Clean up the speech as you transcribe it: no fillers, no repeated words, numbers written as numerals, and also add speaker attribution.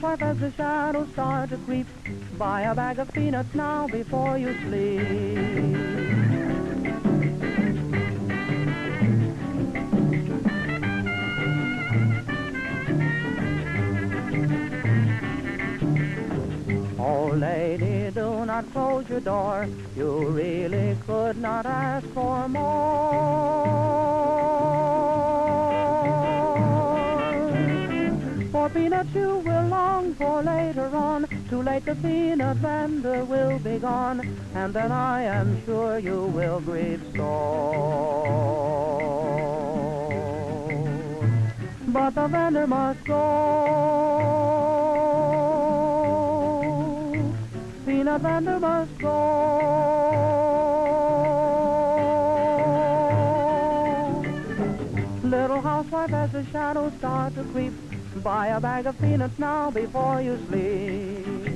Speaker 1: housewife as the shadows start to creep. Buy a bag of peanuts now before you sleep. Oh, lady, do not close your door. You really could not ask for more. For peanuts you will long for later on. Too late the peanut vendor will be gone, and then I am sure you will grieve sore. But the vendor must go. Peanut vendor must go. Little housewife, as the shadows start to creep, buy a bag of peanuts now before you sleep.